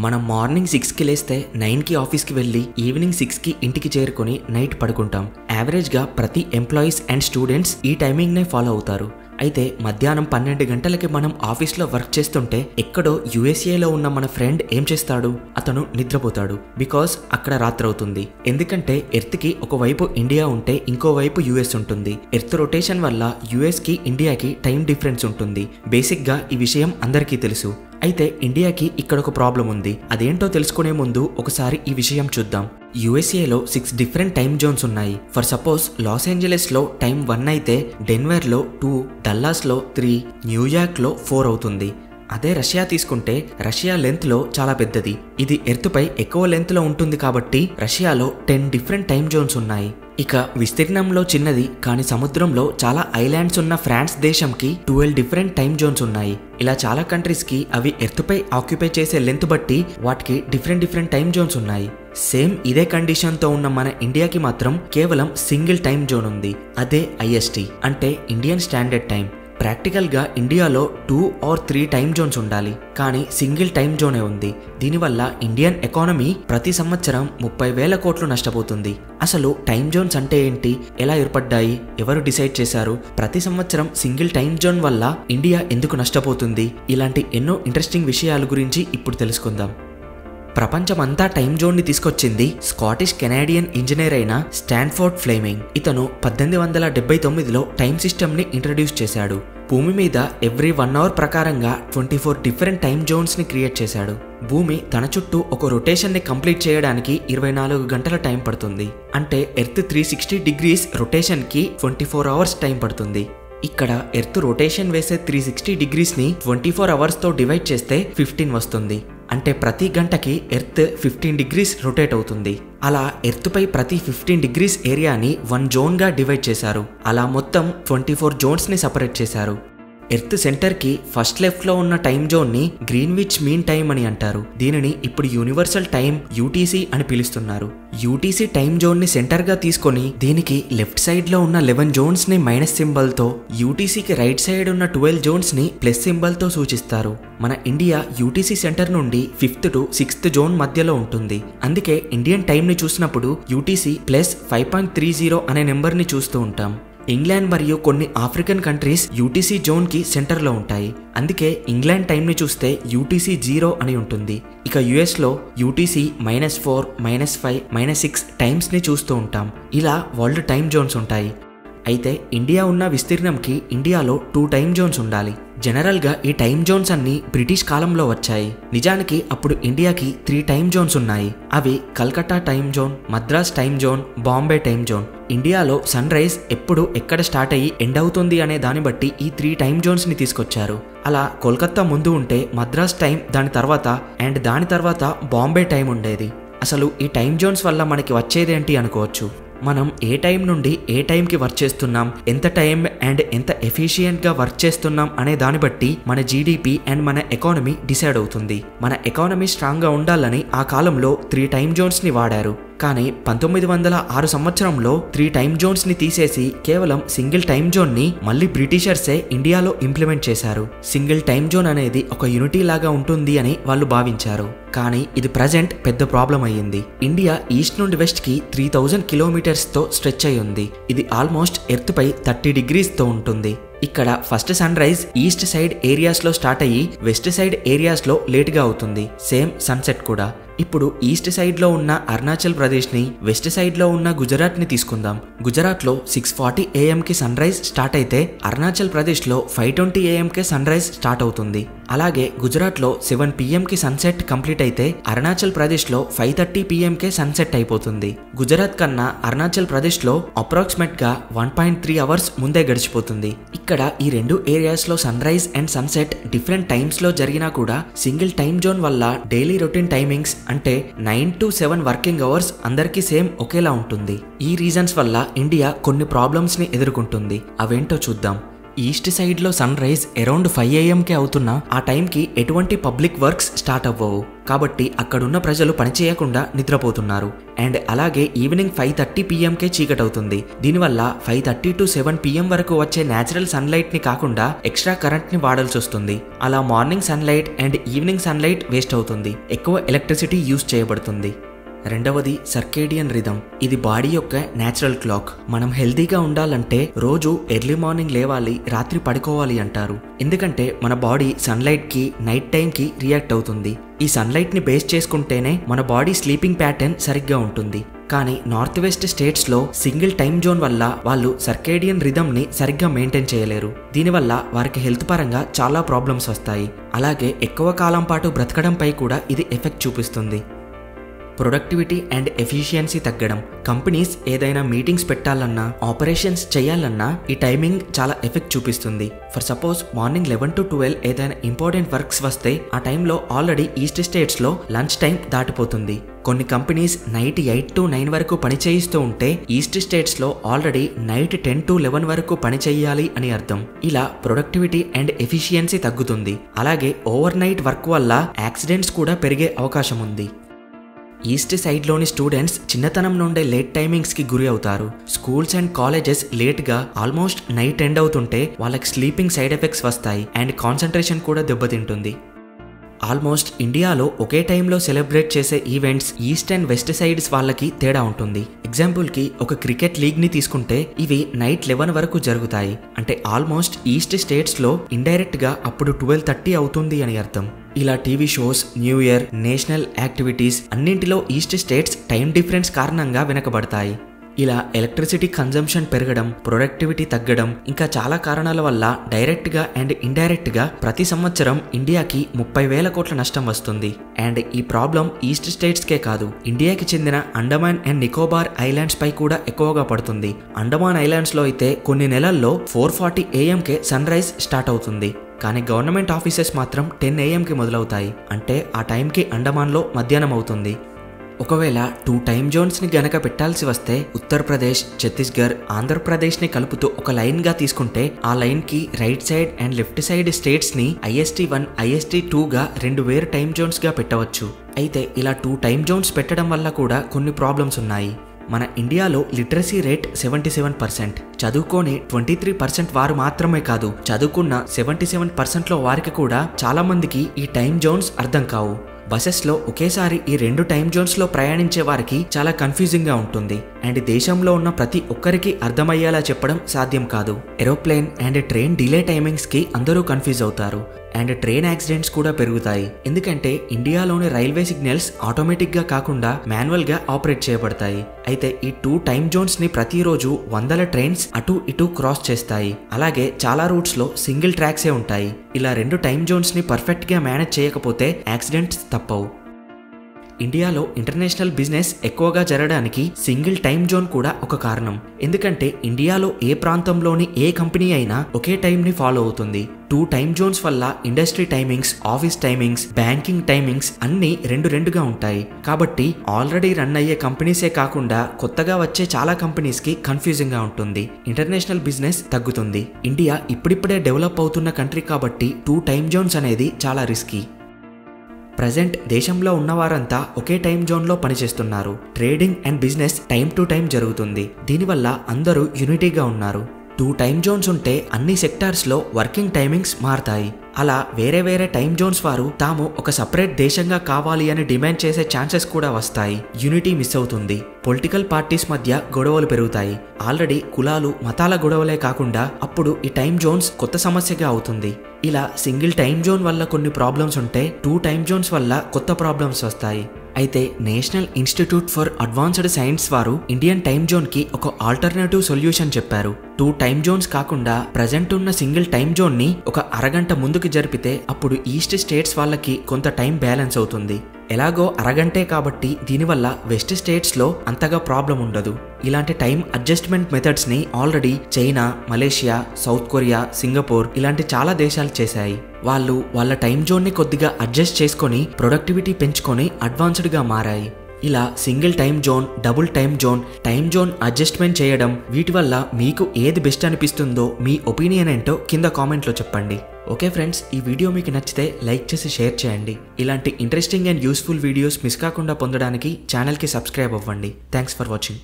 మనం మార్నింగ్ 6కి లేస్తే 9కి ఆఫీస్కి వెళ్ళి ఈవినింగ్ 6కి ఇంటికి చేరుకొని నైట్ పడుకుంటాం. యావరేజ్గా ప్రతి ఎంప్లాయీస్ అండ్ స్టూడెంట్స్ ఈ టైమింగ్నే ఫాలో అవుతారు. అయితే మధ్యాహ్నం 12 గంటలకి మనం ఆఫీస్లో వర్క్ చేస్తుంటే ఎక్కడో యుఎస్ఏలో ఉన్న మన ఫ్రెండ్ ఏం చేస్తాడు? అతను నిద్రపోతాడు. బికాస్ అక్కడ రాత్రి అవుతుంది. ఎందుకంటే ఎర్త్కి ఒకవైపు ఇండియా ఉంటే ఇంకోవైపు యుఎస్ ఉంటుంది. ఎర్త్ రొటేషన్ వల్ల యుఎస్కి ఇండియాకి టైం డిఫరెన్స్ ఉంటుంది. బేసిక్గా ఈ విషయం అందరికీ తెలుసు. అయితే ఇండియాకి ఇక్కడ ఒక ప్రాబ్లం ఉంది. అదేంటో తెలుసుకునే ముందు ఒకసారి ఈ విషయం చూద్దాం. యుఎస్ఏలో 6 డిఫరెంట్ టైమ్ జోన్స్ ఉన్నాయి. ఫర్ సపోజ్ లాస్ ఏంజలెస్లో టైం 1 అయితే డెన్వర్లో 2, డల్లాస్లో 3, న్యూయార్క్లో 4 అవుతుంది. అదే రష్యా తీసుకుంటే రష్యా లెంత్లో చాలా పెద్దది. ఇది ఎర్త్పై ఎక్కువ లెంత్లో ఉంటుంది కాబట్టి రష్యాలో 10 డిఫరెంట్ టైమ్ జోన్స్ ఉన్నాయి. ఇక విస్తీర్ణంలో చిన్నది కానీ సముద్రంలో చాలా ఐలాండ్స్ ఉన్న ఫ్రాన్స్ దేశంకి 12 డిఫరెంట్ టైమ్ జోన్స్ ఉన్నాయి. ఇలా చాలా కంట్రీస్కి అవి ఎర్త్పై ఆక్యుపై చేసే లెంత్ బట్టి వాటికి డిఫరెంట్ టైమ్ జోన్స్ ఉన్నాయి. సేమ్ ఇదే కండిషన్తో ఉన్న మన ఇండియాకి మాత్రం కేవలం సింగిల్ టైమ్ జోన్ ఉంది. అదే ఐఎస్టీ అంటే ఇండియన్ స్టాండర్డ్ టైం. ప్రాక్టికల్గా ఇండియాలో 2 or 3 టైమ్ జోన్స్ ఉండాలి, కానీ సింగిల్ టైమ్ జోనే ఉంది. దీనివల్ల ఇండియన్ ఎకానమీ ప్రతి సంవత్సరం 30,000 కోట్లు నష్టపోతుంది. అసలు టైమ్ జోన్స్ అంటే ఏంటి, ఎలా ఏర్పడ్డాయి, ఎవరు డిసైడ్ చేశారు, ప్రతి సంవత్సరం సింగిల్ టైమ్ జోన్ వల్ల ఇండియా ఎందుకు నష్టపోతుంది, ఇలాంటి ఎన్నో ఇంట్రెస్టింగ్ విషయాల గురించి ఇప్పుడు తెలుసుకుందాం. ప్రపంచమంతా టైమ్ జోన్ ని తీసుకొచ్చింది స్కాటిష్ కెనేడియన్ ఇంజనీర్ అయిన స్టాన్ఫోర్డ్ ఫ్లేమింగ్. ఇతను 1879లో టైమ్ సిస్టమ్ ని ఇంట్రడ్యూస్ చేశాడు. భూమి మీద ఎవ్రీ 1 అవర్ ప్రకారంగా 24 డిఫరెంట్ టైమ్ జోన్స్ ని క్రియేట్ చేశాడు. భూమి తన చుట్టూ ఒక రొటేషన్ ని కంప్లీట్ చేయడానికి 24 గంటల టైం పడుతుంది. అంటే ఎర్త్ 360 డిగ్రీస్ రొటేషన్ కి 24 అవర్స్ టైం పడుతుంది. ఇక్కడ ఎర్త్ రొటేషన్ వేసే 360 డిగ్రీస్ ని 24 అవర్స్ తో డివైడ్ చేస్తే 15 వస్తుంది. అంటే ప్రతి గంటకి ఎర్త్ 15 డిగ్రీస్ రొటేట్ అవుతుంది. అలా ఎర్త్ పై ప్రతి 15 డిగ్రీస్ ఏరియాని 1 జోన్ గా డివైడ్ చేశారు. అలా మొత్తం 24 జోన్స్ ని సపరేట్ చేశారు. ఎర్త్ సెంటర్ కి ఫస్ట్ లెఫ్ట్ లో ఉన్న టైమ్ జోన్ ని గ్రీన్విచ్ మీన్ టైం అని అంటారు. దీనిని ఇప్పుడు యూనివర్సల్ టైం యూటీసీ అని పిలుస్తున్నారు. యూటీసీ టైమ్ జోన్ ని సెంటర్ గా తీసుకొని దీనికి లెఫ్ట్ సైడ్ లో ఉన్న 11 జోన్స్ ని మైనస్ సింబల్ తో, యూటీసీకి రైట్ సైడ్ ఉన్న 12 జోన్స్ ని ప్లస్ సింబల్ తో సూచిస్తారు. మన ఇండియా యూటీసీ సెంటర్ నుండి 5th to 6th జోన్ మధ్యలో ఉంటుంది. అందుకే ఇండియన్ టైం ని చూసినప్పుడు యూటీసీ +5.30 అనే నెంబర్ ని చూస్తూ ఉంటాం. ఇంగ్లాండ్ మరియు కొన్ని ఆఫ్రికన్ కంట్రీస్ యూటీసీ జోన్ కి సెంటర్ లో ఉంటాయి. అందుకే ఇంగ్లాండ్ టైం ని చూస్తే యూటీసీ 0 అని ఉంటుంది. ఇక యుఎస్ లో యూటీసీ -4, -5, -6 టైమ్స్ ని చూస్తూ ఉంటాం. ఇలా వరల్డ్ టైం జోన్స్ ఉంటాయి. అయితే ఇండియా ఉన్న విస్తీర్ణంకి ఇండియాలో 2 టైమ్ జోన్స్ ఉండాలి. జనరల్గా ఈ టైమ్ జోన్స్ అన్ని బ్రిటిష్ కాలంలో వచ్చాయి. నిజానికి అప్పుడు ఇండియాకి 3 టైమ్ జోన్స్ ఉన్నాయి. అవి Calcutta time zone, Madras time zone, Bombay time zone. ఇండియాలో సన్ రైజ్ ఎప్పుడు ఎక్కడ స్టార్ట్ అయ్యి ఎండ్ అవుతుంది అనే దాన్ని బట్టి ఈ 3 టైమ్ జోన్స్ ని తీసుకొచ్చారు. అలా కోల్కతా ముందు ఉంటే మద్రాస్ టైం దాని తర్వాత, అండ్ దాని తర్వాత బాంబే టైం ఉండేది. అసలు ఈ టైమ్ జోన్స్ వల్ల మనకి వచ్చేదేంటి అనుకోవచ్చు. మనం ఏ టైం నుండి ఏ టైంకి వర్క్ చేస్తున్నాం, ఎంత టైం అండ్ ఎంత ఎఫిషియెంట్గా వర్క్ చేస్తున్నాం అనే దాన్ని బట్టి మన జీడిపి అండ్ మన ఎకానమీ డిసైడ్ అవుతుంది. మన ఎకానమీ స్ట్రాంగ్గా ఉండాలని ఆ కాలంలో 3 టైమ్ జోన్స్ని వాడారు. కానీ 1906 సంవత్సరంలో 3 టైమ్ జోన్స్ ని తీసేసి కేవలం సింగిల్ టైమ్ జోన్ ని మళ్ళీ బ్రిటిషర్సే ఇండియాలో ఇంప్లిమెంట్ చేశారు. సింగిల్ టైమ్ జోన్ అనేది ఒక యూనిటీ లాగా ఉంటుంది అని వాళ్ళు భావించారు. కానీ ఇది ప్రజెంట్ పెద్ద ప్రాబ్లం అయ్యింది. ఇండియా ఈస్ట్ నుండి వెస్ట్ కి 3000 కిలోమీటర్స్ తో స్ట్రెచ్ అయి ఉంది. ఇది ఆల్మోస్ట్ ఎర్త్ పై 30 డిగ్రీస్ తో ఉంటుంది. ఇక్కడ first sunrise east side areas లో స్టార్ట్ అయ్యి వెస్ట్ సైడ్ ఏరియాస్ లో లేట్ గా అవుతుంది. సేమ్ సన్సెట్ కూడా. ఇప్పుడు ఈస్ట్ సైడ్ లో ఉన్న అరుణాచల్ ప్రదేశ్ ని, వెస్ట్ సైడ్ లో ఉన్న గుజరాత్ ని తీసుకుందాం. గుజరాత్ లో 6:40 AM కి సన్ రైజ్ స్టార్ట్ అయితే అరుణాచల్ ప్రదేశ్ లో 5:20 AM కి సన్ రైజ్ స్టార్ట్ అవుతుంది. అలాగే గుజరాత్ లో 7 PM కి సన్సెట్ కంప్లీట్ అయితే అరుణాచల్ ప్రదేశ్ లో 5:30 PM కే సన్సెట్ అయిపోతుంది. గుజరాత్ కన్నా అరుణాచల్ ప్రదేశ్ లో అప్రాక్సిమేట్ గా 1.3 అవర్స్ ముందే గడిచిపోతుంది. ఇక్కడ ఈ 2 ఏరియాస్ లో sunrise and sunset different times లో జరిగినా కూడా సింగిల్ టైమ్ జోన్ వల్ల డైలీ రొటీన్ టైమింగ్స్ అంటే 9 to 7 వర్కింగ్ అవర్స్ అందరికీ సేమ్ ఒకేలా ఉంటుంది. ఈ రీజన్స్ వల్ల ఇండియా కొన్ని ప్రాబ్లమ్స్ ని ఎదుర్కొంటుంది. అవేంటో చూద్దాం. ఈస్ట్ సైడ్లో సన్ రైజ్ అరౌండ్ 5 AM అవుతున్నా ఆ టైంకి ఎటువంటి పబ్లిక్ వర్క్స్ స్టార్ట్ అవ్వవు. కాబట్టి అక్కడున్న ప్రజలు పనిచేయకుండా నిద్రపోతున్నారు. అండ్ అలాగే ఈవినింగ్ 5:30 PM చీకటవుతుంది. దీనివల్ల 5:30 to 7 PM వరకు వచ్చే న్యాచురల్ సన్లైట్ ని కాకుండా ఎక్స్ట్రా కరెంట్ ని వాడాల్సి వస్తుంది. అలా morning sunlight and evening sunlight waste అవుతుంది. ఎక్కువ ఎలక్ట్రిసిటీ యూజ్ చేయబడుతుంది. రెండవది సర్కేడియన్ రిథమ్. ఇది బాడీ యొక్క న్యాచురల్ క్లాక్. మనం హెల్తీగా ఉండాలంటే రోజు ఎర్లీ మార్నింగ్ లేవాలి, రాత్రి పడుకోవాలి అంటారు. ఎందుకంటే మన బాడీ సన్లైట్ కి నైట్ టైం కి రియాక్ట్ అవుతుంది. ఈ సన్లైట్ ని బేస్ చేసుకుంటేనే మన బాడీ స్లీపింగ్ ప్యాటర్న్ సరిగ్గా ఉంటుంది. కానీ నార్త్ వెస్ట్ స్టేట్స్ లో సింగిల్ టైం జోన్ వల్ల వాళ్ళు సర్కేడియన్ రిథమ్ ని సరిగ్గా మెయింటైన్ చేయలేరు. దీనివల్ల వారికి హెల్త్ పరంగా చాలా ప్రాబ్లమ్స్ వస్తాయి. అలాగే ఎక్కువ కాలం పాటు బ్రతకడంపై కూడా ఇది ఎఫెక్ట్ చూపిస్తుంది. ప్రొడక్టివిటీ అండ్ ఎఫిషియన్సీ తగ్గడం. కంపెనీస్ ఏదైనా మీటింగ్స్ పెట్టాలన్నా, ఆపరేషన్స్ చేయాలన్నా ఈ టైమింగ్ చాలా ఎఫెక్ట్ చూపిస్తుంది. ఫర్ సపోజ్ మార్నింగ్ 11 to 12 ఏదైనా ఇంపార్టెంట్ వర్క్స్ వస్తే ఆ టైంలో ఆల్రెడీ ఈస్ట్ స్టేట్స్లో లంచ్ టైం దాటిపోతుంది. కొన్ని కంపెనీస్ నైట్ 8 to 9 వరకు పని చేయిస్తూ ఉంటే ఈస్ట్ స్టేట్స్లో ఆల్రెడీ నైట్ 10 to 11 వరకు పని చేయాలి అని అర్థం. ఇలా ప్రొడక్టివిటీ అండ్ ఎఫిషియన్సీ తగ్గుతుంది. అలాగే ఓవర్ నైట్ వర్క్ వల్ల యాక్సిడెంట్స్ కూడా పెరిగే అవకాశం ఉంది. ఈస్ట్ సైడ్లోని స్టూడెంట్స్ చిన్నతనం నుండే లేట్ టైమింగ్స్కి గురి అవుతారు. స్కూల్స్ అండ్ కాలేజెస్ లేట్గా ఆల్మోస్ట్ నైట్ ఎండ్ అవుతుంటే వాళ్ళకి స్లీపింగ్ సైడ్ ఎఫెక్ట్స్ వస్తాయి అండ్ కాన్సన్ట్రేషన్ కూడా దెబ్బతింటుంది. ఆల్మోస్ట్ ఇండియాలో ఒకే టైంలో సెలబ్రేట్ చేసే events east and west sides వాళ్ళకి తేడా ఉంటుంది. ఎగ్జాంపుల్కి ఒక క్రికెట్ లీగ్ని తీసుకుంటే ఇవి నైట్ 11 వరకు జరుగుతాయి. అంటే ఆల్మోస్ట్ ఈస్ట్ స్టేట్స్లో ఇండైరెక్ట్గా అప్పుడు 12:30 అవుతుంది అని అర్థం. ఇలా TV shows, new year, national activities అన్నింటిలో ఈస్ట్ స్టేట్స్ టైం డిఫరెన్స్ కారణంగా వెనకబడతాయి. ఇలా ఎలక్ట్రిసిటీ కన్జంప్షన్ పెరగడం, ప్రొడక్టివిటీ తగ్గడం, ఇంకా చాలా కారణాల వల్ల డైరెక్ట్గా అండ్ ఇండైరెక్ట్గా ప్రతి సంవత్సరం ఇండియాకి 30,000 కోట్ల నష్టం వస్తుంది. అండ్ ఈ ప్రాబ్లం ఈస్ట్ స్టేట్స్కే కాదు, ఇండియాకి చెందిన అండమాన్ అండ్ నికోబార్ ఐలాండ్స్ పై కూడా ఎక్కువగా పడుతుంది. అండమాన్ ఐలాండ్స్లో అయితే కొన్ని నెలల్లో 4:40 AM సన్ రైజ్ స్టార్ట్ అవుతుంది. కానీ గవర్నమెంట్ ఆఫీసెస్ మాత్రం 10 AM మొదలవుతాయి. అంటే ఆ టైంకి అండమాన్లో మధ్యాహ్నం అవుతుంది. ఒకవేళ 2 టైమ్ జోన్స్ని గనక పెట్టాల్సి వస్తే ఉత్తరప్రదేశ్, ఛత్తీస్గఢ్, ఆంధ్రప్రదేశ్ని కలుపుతూ ఒక లైన్గా తీసుకుంటే ఆ లైన్కి right side and left side స్టేట్స్ని IST1, IST2గా 2 వేరు టైమ్ జోన్స్గా పెట్టవచ్చు. అయితే ఇలా 2 టైమ్ జోన్స్ పెట్టడం వల్ల కూడా కొన్ని ప్రాబ్లమ్స్ ఉన్నాయి. మన ఇండియాలో లిటరసీ రేట్ 77%. చదువుకొని 23% వారు మాత్రమే కాదు, చదువుకున్న 77%లో వారికి కూడా చాలా మందికి ఈ టైమ్ జోన్స్ అర్థం కావు. బసెస్లో ఒకేసారి ఈ 2 టైమ్ జోన్స్లో ప్రయాణించే వారికి చాలా కన్ఫ్యూజింగ్గా ఉంటుంది. అండ్ దేశంలో ఉన్న ప్రతి ఒక్కరికి అర్థమయ్యేలా చెప్పడం సాధ్యం కాదు. ఏరోప్లేన్ అండ్ ట్రైన్ డిలే టైమింగ్స్కి అందరూ కన్ఫ్యూజ్ అవుతారు. అండ్ ట్రైన్ యాక్సిడెంట్స్ కూడా పెరుగుతాయి. ఎందుకంటే ఇండియాలోని రైల్వే సిగ్నల్స్ ఆటోమేటిక్గా కాకుండా మాన్యువల్గా ఆపరేట్ చేయబడతాయి. అయితే ఈ 2 టైమ్ జోన్స్ని ప్రతిరోజు 100 ట్రైన్స్ అటు ఇటు క్రాస్ చేస్తాయి. అలాగే చాలా రూట్స్లో సింగిల్ ట్రాక్సే ఉంటాయి. ఇలా 2 టైమ్ జోన్స్ని పర్ఫెక్ట్గా మేనేజ్ చేయకపోతే యాక్సిడెంట్స్ తప్పవు. ఇండియాలో ఇంటర్నేషనల్ బిజినెస్ ఎక్కువగా జరగడానికి సింగిల్ టైమ్ జోన్ కూడా ఒక కారణం. ఎందుకంటే ఇండియాలో ఏ ప్రాంతంలోని ఏ కంపెనీ అయినా ఒకే టైంని ఫాలో అవుతుంది. 2 టైమ్ జోన్స్ వల్ల industry timings, office timings, banking timings అన్నీ 2 ఉంటాయి. కాబట్టి ఆల్రెడీ రన్ అయ్యే కంపెనీసే కాకుండా కొత్తగా వచ్చే చాలా కంపెనీస్కి కన్ఫ్యూజింగ్గా ఉంటుంది. ఇంటర్నేషనల్ బిజినెస్ తగ్గుతుంది. ఇండియా ఇప్పుడిప్పుడే డెవలప్ అవుతున్న కంట్రీ కాబట్టి 2 టైమ్ జోన్స్ అనేది చాలా రిస్కీ. ప్రజెంట్ దేశంలో ఉన్నవారంతా ఒకే టైం జోన్లో పనిచేస్తున్నారు. Trading and business time to time జరుగుతుంది. దీనివల్ల అందరూ యూనిటీగా ఉన్నారు. 2 టైమ్ జోన్స్ ఉంటే అన్ని సెక్టార్స్లో వర్కింగ్ టైమింగ్స్ మారతాయి. అలా వేరే వేరే టైమ్ జోన్స్ వారు తాము ఒక సపరేట్ దేశంగా కావాలి అని డిమాండ్ చేసే ఛాన్సెస్ కూడా వస్తాయి. యూనిటీ మిస్ అవుతుంది. పొలిటికల్ పార్టీస్ మధ్య గొడవలు పెరుగుతాయి. ఆల్రెడీ కులాలు, మతాల గొడవలే కాకుండా అప్పుడు ఈ టైమ్ జోన్స్ కొత్త సమస్యగా అవుతుంది. ఇలా సింగిల్ టైమ్ జోన్ వల్ల కొన్ని ప్రాబ్లమ్స్ ఉంటే 2 టైమ్ జోన్స్ వల్ల కొత్త ప్రాబ్లమ్స్ వస్తాయి. అయితే national institute for advanced science వారు ఇండియన్ టైమ్ జోన్ కి ఒక ఆల్టర్నేటివ్ సొల్యూషన్ చెప్పారు. 2 టైమ్ జోన్స్ కాకుండా ప్రజెంట్ ఉన్న సింగిల్ టైమ్ జోన్ ని ఒక అరగంట ముందుకు జరిపితే అప్పుడు ఈస్ట్ స్టేట్స్ వాళ్ళకి కొంత టైం బ్యాలెన్స్ అవుతుంది. ఎలాగో అరగంటే కాబట్టి దీనివల్ల వెస్ట్ స్టేట్స్లో అంతగా ప్రాబ్లం ఉండదు. ఇలాంటి టైం అడ్జస్ట్మెంట్ మెథడ్స్ని already China, Malaysia, South Korea, Singapore ఇలాంటి చాలా దేశాలు చేశాయి. వాళ్ళు వాళ్ళ టైం జోన్ని కొద్దిగా అడ్జస్ట్ చేసుకొని ప్రొడక్టివిటీ పెంచుకొని అడ్వాన్స్డ్గా మారాయి. ఇలా single time zone, double time zone adjustment చేయడం, వీటి వల్ల మీకు ఏది బెస్ట్ అనిపిస్తుందో మీ ఒపీనియన్ ఏంటో కింద కామెంట్లో చెప్పండి. ఓకే ఫ్రెండ్స్, ఈ వీడియో మీకు నచ్చితే లైక్ చేసి షేర్ చేయండి. ఇలాంటి interesting and useful videos miss కాకుండా పొందడానికి ఛానల్కి సబ్స్క్రైబ్ అవ్వండి. Thanks for watching.